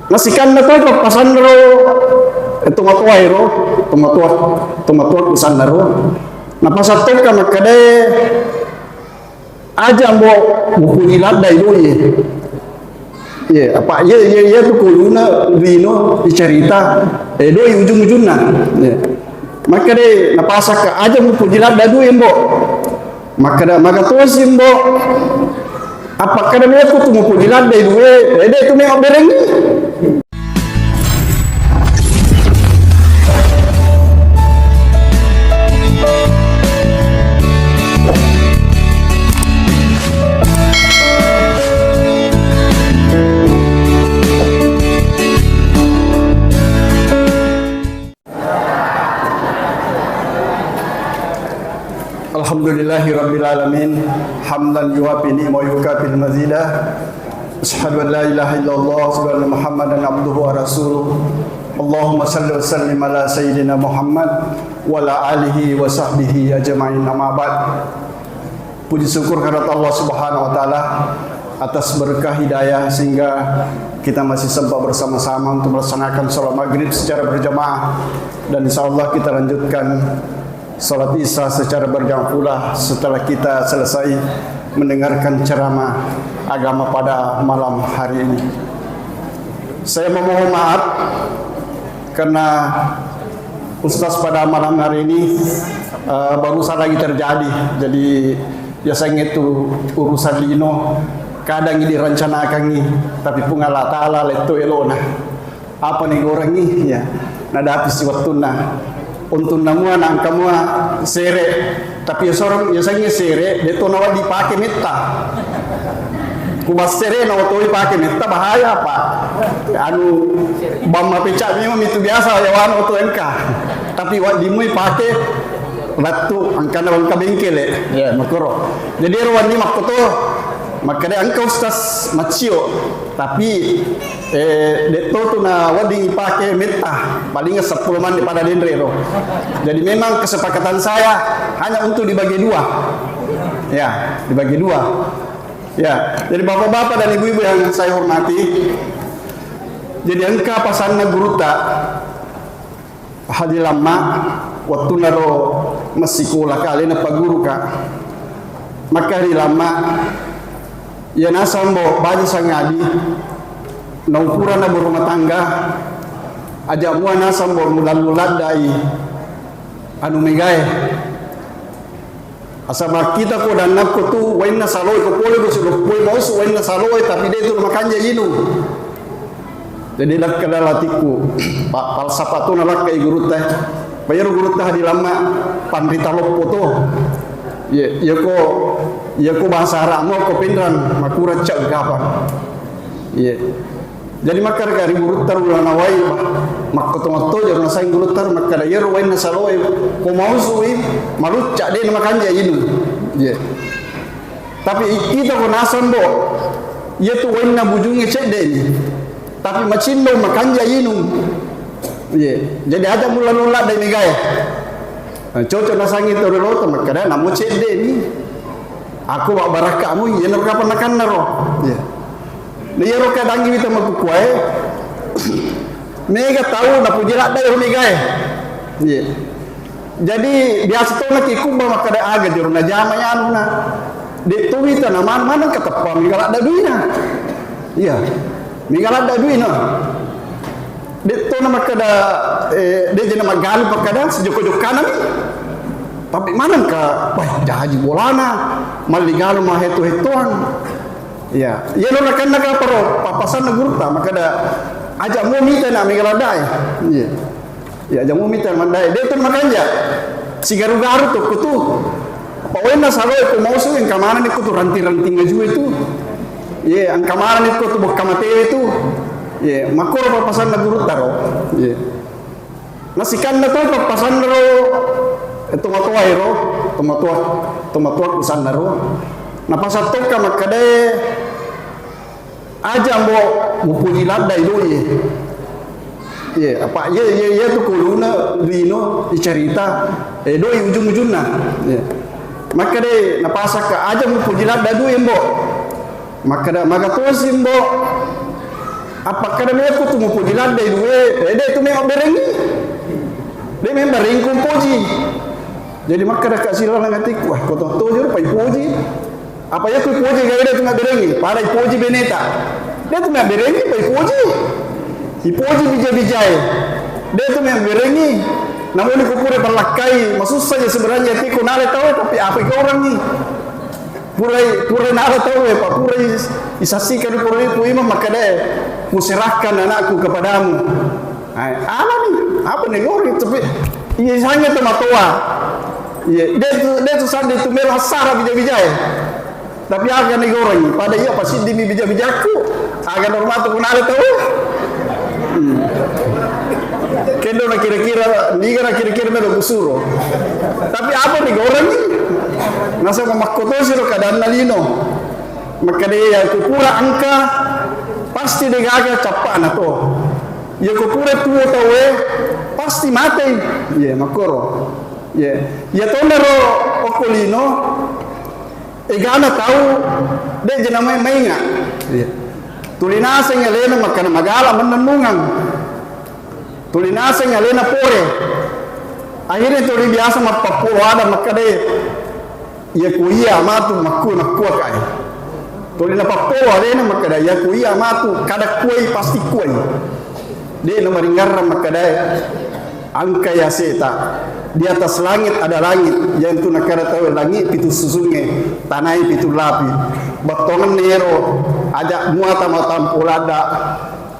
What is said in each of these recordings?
Nasikan na to pasan ro tumatuay ro tumatuwa kusan na ro napasatok ka makade aja mo mupunilat dai do ye apa ye tu kuluna rino dicerita do ujung-ujungna ye makade napasak ka aja mupunilat dadu embo makada magatuas embo apa kada me ko tu mupunilat dai do tu me obereng. Alhamdulillahirabbil alamin hamdan yuwafi ni'ma yukabil mazidah asyhadu an la ilaha illallah subhanahu muhammadan abduhu wa rasuluh Allahumma salli wa sallim ala sayyidina Muhammad wa ala alihi wa sahbihi ajma'in amma ba'd. Puji syukur kehadirat Allah Subhanahu wa taala atas berkah hidayah sehingga kita masih sempat bersama-sama untuk melaksanakan salat maghrib secara berjamaah dan insyaallah kita lanjutkan salat Isya secara berjamaah pula setelah kita selesai mendengarkan ceramah agama pada malam hari ini. Saya memohon maaf karena Ustaz pada malam hari ini barusan lagi terjadi. Jadi biasanya itu urusan lino kadang direncanakan nih, tapi pun Allah Ta'ala leto elona. Apa nih orang nih ya? Nada habis waktu nah. Untuk namua nang kamu sere tapi seorang biasanya sere dia tu nawa dipakai meta kubas sere nawa tu dipakai meta bahaya pak anu bama pecah memang itu biasa ya wan waktu engka tapi wak dimui pakai batu angkana bangka bengkel ya makro jadi ruan ni makoto makanya engkau Ustaz macio tapi deto tu na wadi pakai meta palingnya 10 man pada dendrero. Jadi memang kesepakatan saya hanya untuk dibagi dua. Ya, dibagi dua. Ya, jadi bapak-bapak dan ibu-ibu yang saya hormati. Jadi engkau pasanna guruta hadi lama waktu naro masikulah kali na paguru ka. Maka hari lama ya nasambo baju sangadi na ukuran na berumah tangga aja mua nasambo mulan-mulan dai anu megae asama kita ko dan nak ko tu wain na saloy ko pole ko sulo pole mau wain na saloy tapi dia tu makanja yinu jadi dak kadalatiku pal sapatu na lak kay guru teh bayar guru teh di lama pandita lopo to ya ko bahasa Arab mo ko pindran makura cak gapan ye jadi makar kari gurutar ulang awai makoto jangan saing gurutar makar ya ruwain nasaloy ko mau suwi malu cak de makanja yinu ye tapi kita ko nasan bo ye tu wain na bujunge cek de ni tapi macindo makanja yinu ye jadi ada mula-mula de migai cocok nasangi to lo to makar namu cek de ni aku bak barakamu ye kapan makan naro ye dia roka dangi kita makukuai mega tahu na pujirat dai mega ye jadi biasa tu nak ikut bawa kada aga di runa jamanya anu na de tu kita na mana kata pa mega ada duina iya mega ada duina de tu na makada de jena magal pakada sejoko kanan tapi mana ka wah jaji bolana maligal mah hetu-hetuan ya lo nakan naga paro papasan na gurta makada aja mo mita na migaladai ya aja mo mita mandai de tu makanja sigaru-garu to kutu pawena saloy ko mausu yang kamana ni kutu ranti-ranti ngaju itu ang kamana ni kutu bokamate itu makoro papasan na gurta ro nasikan na to papasan ro tumatuwa ro tumatuwa kusan na ro napasatok ka makade aja mo mupunilat dai do ye apa ye tu kuluna rino dicerita do ujung-ujungna ye makade napasak ka aja mupunilat dadu embo makada magatosim bo Apakah namanya aku tu mau puji landai dua? Dia tu memang berengi. Dia memang beringkum puji. Jadi maka dah kat sila lang hatiku. Wah, kau tahu je pai puji. Apa ya aku puji gaya dia tu nak berengi? Pada puji beneta. Dia tu nak berengi pai puji. Ipuji bijai-bijai. Dia tu memang berengi. Namun aku pura berlakai. Maksud saja sebenarnya hatiku nale tahu tapi apa kau orang ni? Pura nale tahu Pak. Pura isaksikan pura itu imam maka dia kuserahkan anakku kepadamu. Apa ni? Apa ni ngori? Tapi ia hanya tematoa. Dia tu sandi tu merah sara bijai-bijai. Tapi akan ni ngori. Pada ia pasti demi bijai-bijaku. Akan normal tu nale tahu. Kendo na kira-kira, ni na kira-kira mero kusuro. Tapi apa ni orang ni? Nasa mamakoto siro kadang nalino. Maka dia kupura angka pasti dia gagal capak na to. Ya kupura tuo tawe pasti mati. Ye makoro. Ye. Ya tonero okolino egana tahu dia jenama mainga. Ye. Tulinasa ngalena makana magala menenungan. Tulinasa ngalena pore. Akhirnya tuli biasa mapapulo ada makade ya kuia matu makku kai. Tuli na papulo alena makada ya kuia matu kada kuai pasti kuai. Dia no maringarra makada angka ya seta. Di atas langit ada langit yang tu nakara tahu langit pitu susunge tanai pitu lapi batongan nero ajak muata matam pulada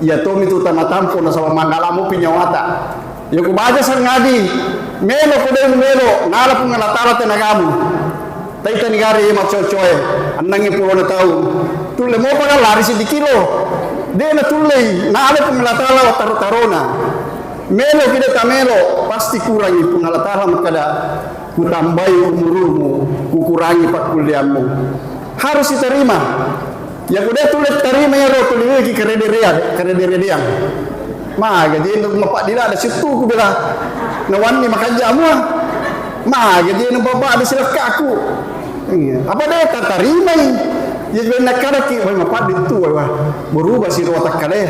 ya to mitu tamatampo na sama mangalamu pinyawata ya ku baja sang ngadi melo melo ngala pun ngalatala tenagamu taita nigari macocoe annangi pulo na tahu tulle mo pa lari si di kilo de na tulle ngala pun ngalatala tarona melo kita tamelo pasti kurangi pengalatala makada kutambai umurumu kukurangi pakuliamu harus diterima. Yang udah tulis terima ya roh tulis lagi kerja dia. Gaji untuk bapak dia ada situ aku bilang nawan ni makan jamu. Gaji untuk bapak ada silap aku. Apa dia tak terima ni? Ya benar kada ki bapak itu berubah si roh tak kale.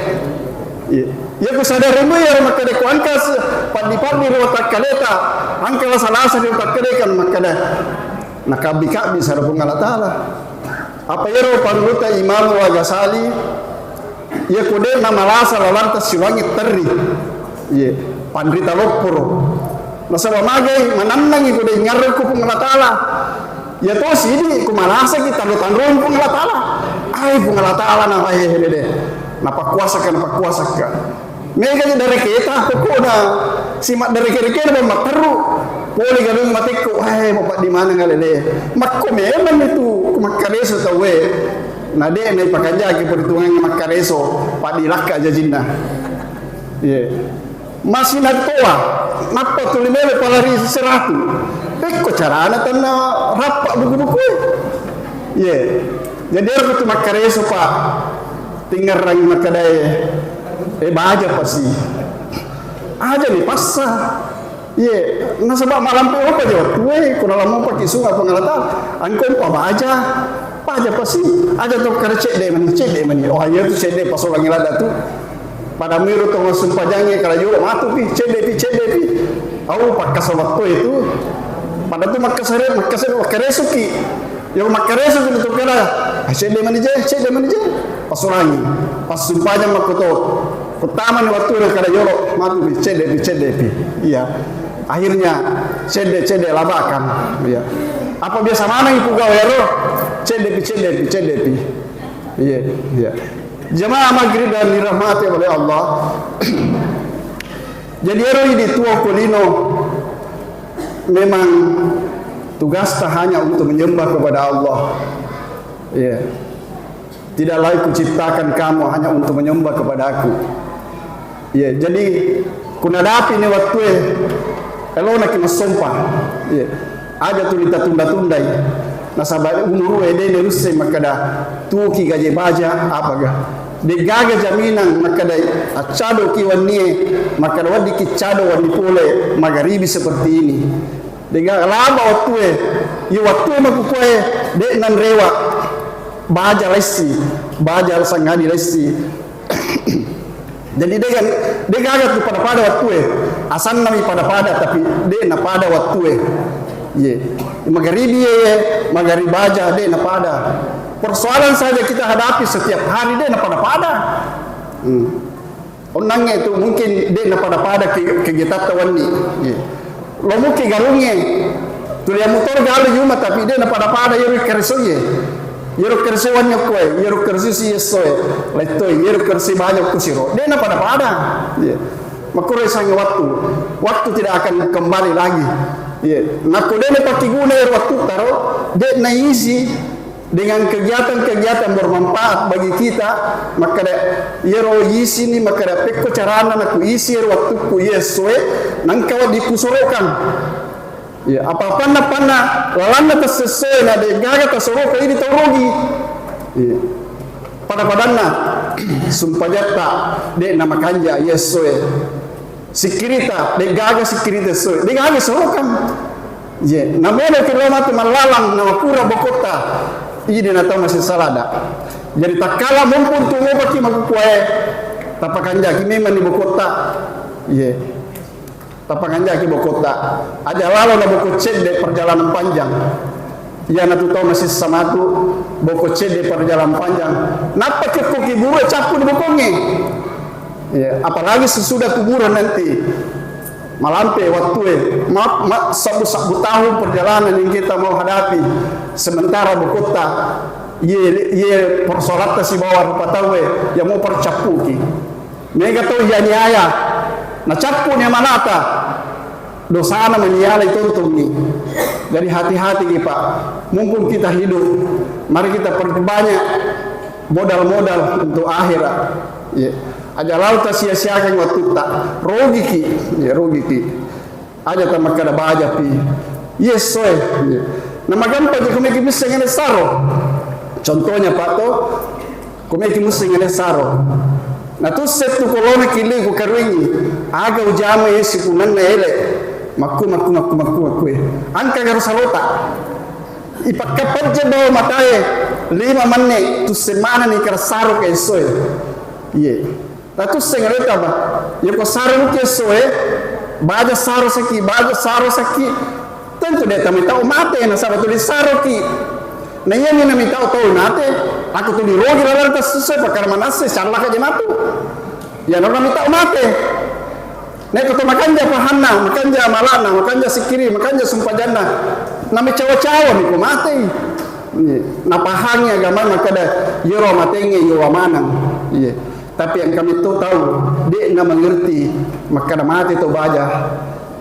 Ya aku sadar remu ya maka dia kuangkas padi roh tak kale ta. Angkala salah sa tak kale kan maka dia nakabi-kabi sa Rabbul Taala. Apa yero panuta Imam Al-Ghazali ya kude na malasa lalantas siwangi terri ye pandrita lopuro nasaba magai manannang kude ngarre ku pengalatala ya to sini ku malasa kita lo tanron pengalatala ai pengalatala na ai hede na pakuasa kan mega dari kita ko na simak dari kira-kira ba terru boleh galung matiku, bapak di mana ngalele? Makko memang itu makareso tawe. Nade nai pakaja ke perhitungan makareso, pak dilaka jajinna. Masih nak tua, napa tulimele palari seratu. Peko carana tanna rapak buku-buku. Jadi aku tu makareso pak. Tinggal rangi makadai. Baja pasti. Aja nih pasah. Nasabak malam pe apa jawab tuwe kuna lamo pakai sungai pengalatan angkon pa aja pasti aja tu kare cek de mani oh ya tu cek de pasol langi lada tu pada miru tu ngosum pajange kala juro matu pi cek de au pakas waktu itu pada tu makasare makaresuki yang makaresuki tu kala cek de mani je pasol langi pas sumpahnya makoto pertama ni waktu kala juro matu pi cek de pi iya. Akhirnya cede labakan ya. Apa biasa mana ibu gawero cede pi iya. Jemaah maghrib dan dirahmati oleh Allah. Jadi ini tua kolino memang tugas tak hanya untuk menyembah kepada Allah. Tidak lain kuciptakan kamu hanya untuk menyembah kepada aku. Jadi kunadapi ni waktu kalau nak kena sumpah, aja tu kita tunda-tundai. Nasabah umuru ede ne russe makada tuki gaje baja apa ga. De gaga jaminan makada acado kiwanie makada wadi kicado wadi pole magharibi seperti ini. De gaga lama waktu waktu makukoe de nan rewa baja lesi, baja sangadi lesi. Jadi dia gagat tu pada waktu asan nami pada tapi dia na pada waktu ye magharibi aja dia na pada. Persoalan saja kita hadapi setiap hari dia na pada. Onangnya itu mungkin dia na pada kegiatan tawan ni. Ye. Lo mungkin galungnya tulia motor galu cuma tapi dia na pada yero kersoye. Yero kersewannya kue, yero kersi yesoe, letoi, yero kersi banyak kusiro. Dia na pada. Yeah. Makure sange waktu tidak akan kembali lagi. Yeah. Naku dia pakai guna waktu taro, dia na isi dengan kegiatan-kegiatan bermanfaat bagi kita. Maka yero isi ni maka pekko carana naku isi waktu ku yesoe, nangkawa dikusorokan. Ya, apa panna lalanda sesuai na de gaga tasoro ka ini torogi. Ya. Pada sumpah jata de nama kanja yesoe. Sikirita de gaga sikirita soe. De gaga sorokan. Ya, namanya kilometer malalang nama pura bokota. Ini na tahu masih salada. Jadi takala mumpun tu mo baki makukuae. Tapakanja kimema ni bokota. Ya. Tapakanja ki bokota aja lalu na boko cede perjalanan panjang ya na tu tahu masih sama tu boko cede perjalanan panjang napa ke koki buru capu di bokonge ya apalagi sesudah kuburan nanti malampe waktu sabu tahun perjalanan yang kita mau hadapi sementara bokota ye persolat si bawah rupa tahu yang mau percapu ki mereka tahu ya niaya na capu ni manata dosana menyalai tuntungi. Jadi hati-hati Pak. Mumpung kita hidup, mari kita perbanyak modal-modal untuk akhirat. Ya. Aja laut sia-siakan waktu tak rugi ki. Aja tamak kada baja pi. Yes soe. Ya. Nama gampa je kumeki bisa ngene saro. Contohnya Pak to, kumeki musa ngene saro. Na tu setu kolona kili ku karwingi aga ujama yesi kunan na ele maku angka garu salota ipakapat je bawa matae 5 manne tu semana ni karasaru ke soe ye na tu sengreta ba ye ko saru ke soe baja saru saki tentu dia tamita umate na saru tu saru ki na yemi na mitao to nate aku tu di rogi lalar ta susah pakar manase salah ka jenatu ya na mitao mate neko to makanja pahanna makanja malana makanja sikiri makanja sumpajana na mecawa-cawa ni ko mate na pahangnya agama makada yoro matenge yo manang iya tapi yang kami tu tahu dia na mengerti makada mate to baja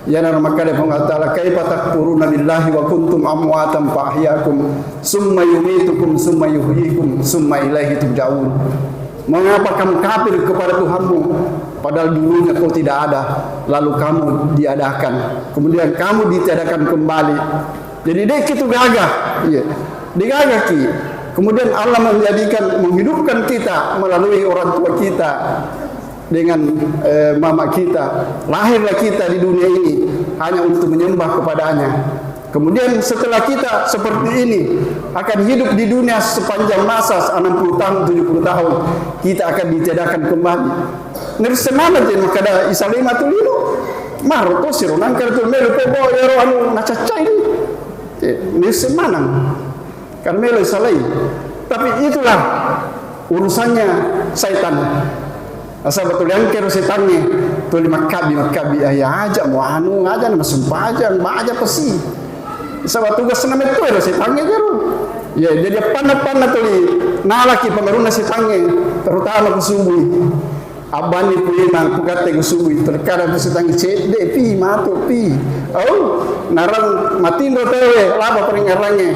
ya na makada Allah taala kaifa takfuruna billahi wa kuntum amwatan fa ahyakum summa yumitukum summa yuhyikum summa ilaihi turja'un. Mengapa kamu kafir kepada Tuhanmu padahal dulunya kau tidak ada lalu kamu diadakan kemudian kamu ditiadakan kembali. Jadi dia kitu gagah iya digagah ki kemudian Allah menghidupkan kita melalui orang tua kita dengan mama kita lahirlah kita di dunia ini hanya untuk menyembah kepadanya. Kemudian setelah kita seperti ini akan hidup di dunia sepanjang masa 60 tahun 70 tahun kita akan ditiadakan kembali. Nirsemana je makada isalima tu lino maru to siro nangkar tu melu pebo yero anu nacacai ni nirsemana kan melu isalai tapi itulah urusannya syaitan. Asal betul yang kira setannya tu makabi ayah aja mau anu aja nama sumpah aja pasti. Sebab tugas senam itu ada setannya jeru. Ya jadi panah tu nalaki pengaruna setannya terutama kusubui. Abani puina kugate kusubui terkadang setannya cede pi matu pi. Oh narang matindo tawe laba peringarannya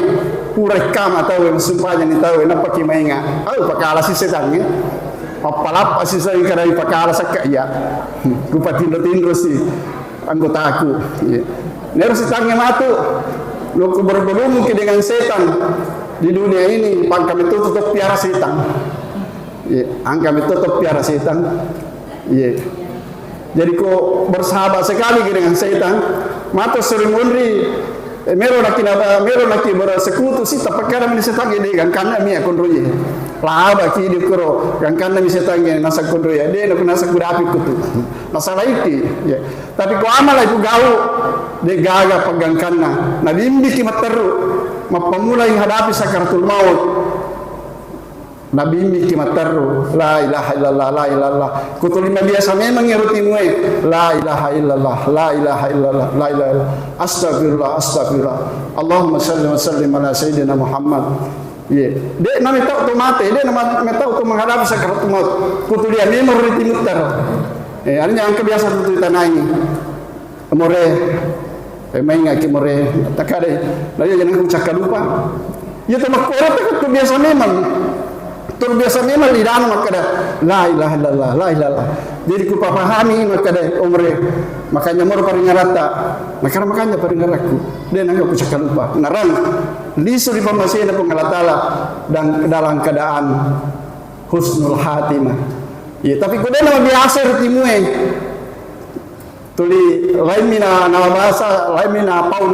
pura kama tawe sumpahnya ni tawe napa ki mainga. Oh pakala si setannya. Papalapa si saya kadang pakala sakak ya. Rupa tindo si anggota aku. Ya. Nero setannya matu. Lo bergabung dengan setan di dunia ini, kami tutup piara setan. Ya, kami tutup piara setan. Ya. Jadi kau bersahabat sekali dengan setan. Mata sering unri, mero nak bersekutu sih, tapi kadang ini setan ini kan karena mia konroye. laba ki di kuro yang kana bisa tangi nasa kondo ya de na nasa kudapi kutu masalah itu ya tapi ko amala itu gau de gaga pegang kana na bimbi ki materu mapamula yang hadapi sakaratul maut Nabi miki mataru la ilaha illallah la ilallah kutulima biasa memang ngerutimu la ilaha illallah la ilaha illallah la ilaha illallah astagfirullah astagfirullah Allahumma salli wa sallim ala sayyidina Muhammad ye de nami tahu tu mate de nami tahu tu menghadapi sakaratul maut kutulia memang rutimu tar artinya angka biasa tu tanah ini more main ngaki more takade lalu jangan cakap lupa ya temak orang tu biasa memang terbiasa memang di dalam makada la ilaha illallah la ilaha jadi ku pahami makada umre makanya mor paringarata makanya paringaraku dan aku cakap lupa narang lisu di pemasin pengalatala dan dalam keadaan husnul hatimah ya tapi ku nama biasa timue tuli lain mina nama bahasa lain mina pau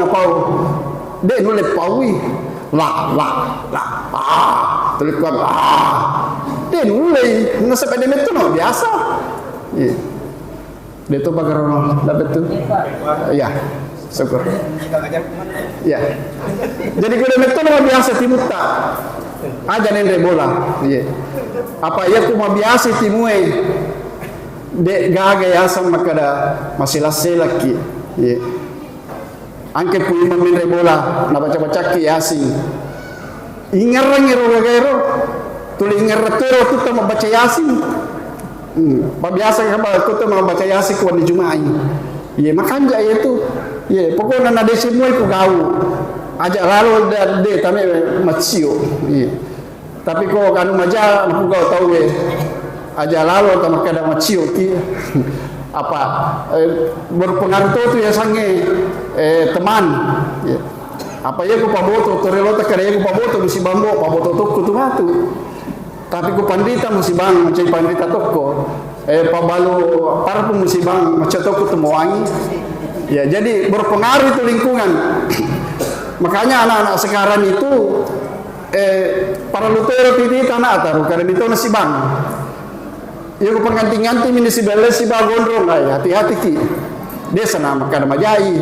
de nulis paui la tulikan dia mulai nasa pada metu no biasa dia tu bagaimana dapat tu ya syukur ya jadi kalau metu no biasa timuta aja nende bola apa ya tu biasa timue de gaga ya sama kada masih laki angke ku imam nende bola na baca ki yasin ingar-ngiro gagero tuli ingar-tero tu membaca yasin biasa apa tu membaca yasin ku di Jumat ye makanya itu ye pokoknya nade semua ku gau aja lalu de tame macio ye tapi ko kanu maja ku gau tahu aja lalu tama kada macio ki apa berpengaruh tu ya sange teman ye apa ya ku paboto torelota kada ya ku paboto musi bambo paboto tokko tu matu tapi ku pandita musi bang macam pandita tokko pabalu para pun musi bang macam tokko tu mewangi ya jadi berpengaruh itu lingkungan makanya anak-anak sekarang itu para lutero piti tanah taruh karena itu nasi bang ya ku pengganti-ganti mini si beles si bagondrong hati-hati ki dia senam kada majai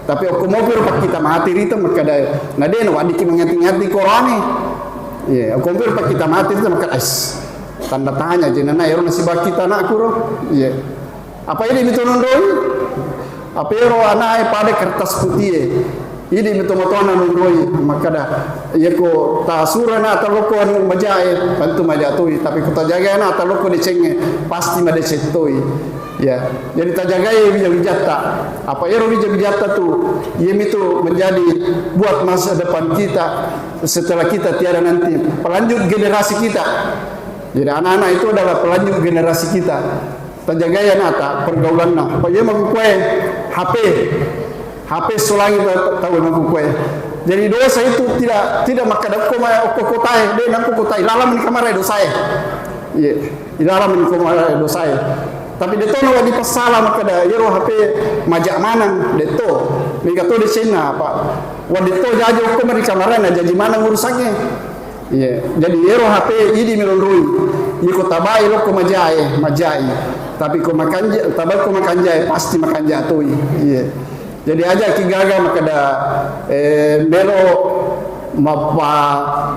tapi aku mau pak kita mati itu makada ngaden wadi ki mengati-ngati korane ya aku mau pak kita mati itu makada tanda tanya jenana ero nasi baki tanah kuro ya apa ini mitonondoi apa ero anai pada kertas putih ini mitomotona nondoi makada ya ko tasura na taloko anu majai bantu majatui tapi ko tajaga na taloko dicenge pasti madecetoi ya jadi tajagai bijak-bijata apa ero bijak-bijata tu yemi tu menjadi buat masa depan kita setelah kita tiada nanti pelanjut generasi kita jadi anak-anak itu adalah pelanjut generasi kita tajagai nata pergaulan na apa ye mangkue HP sulangi tahu mangkue jadi dosa itu tidak makada ko kotai de nan ko kotai lalam ni kamare dosa ye ilalam ni kamare dosa tapi deto no di pasala makada yero HP majak manang deto mega to di Cina apa wadeto jajo ko mari kamera na janji manang urusannya iya jadi yero HP ini melondroi yiko tabai lo ko majai tapi ko makanja tabai ko makanja pasti makanja tuh iya jadi aja ki gaga makada melo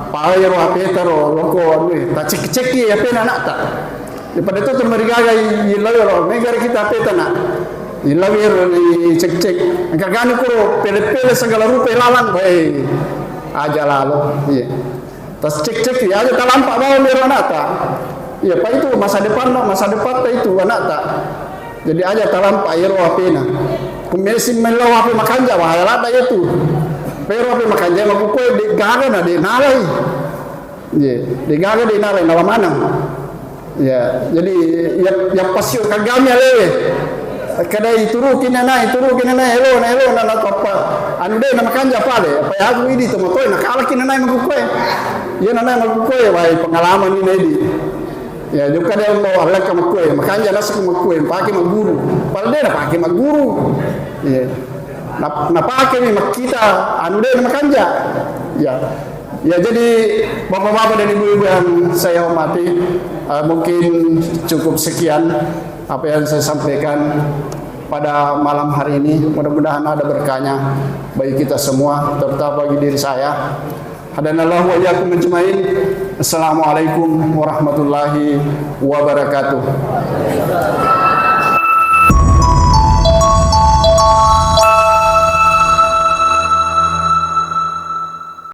pa yero HP taro loko ta cek ya pena nak ta daripada itu mereka ilawi negara kita petana ilawi cek agak kuro pele segala rupa lalang aja lalu iya tas cek ya aja talampak bawa mero anata iya pak itu masa depan itu anata jadi aja talampak iro apena kumesin melo ape makanja wahala itu pero ape makanja makuko di gaga na di nalai iya di gaga di nalai nawa mana ya jadi yang pasio kagamnya lewe kadai turukin na elo na apa anu de na makanja pale apa aku ini tomotoy nakalakin na magkukoy yan na magkukoy wai pengalaman ini di ya juga dia mau alak magkukoy makanja nasa magkukoy pakai maguru pala de na pakai maguru ya na pakai ni makita anu de na makanja ya Ya, jadi bapak-bapak dan ibu-ibu yang saya hormati, mungkin cukup sekian apa yang saya sampaikan pada malam hari ini. Mudah-mudahan ada berkahnya bagi kita semua, terutama bagi diri saya. Hadanallahu wa iyyakum ajmain. Assalamualaikum warahmatullahi wabarakatuh.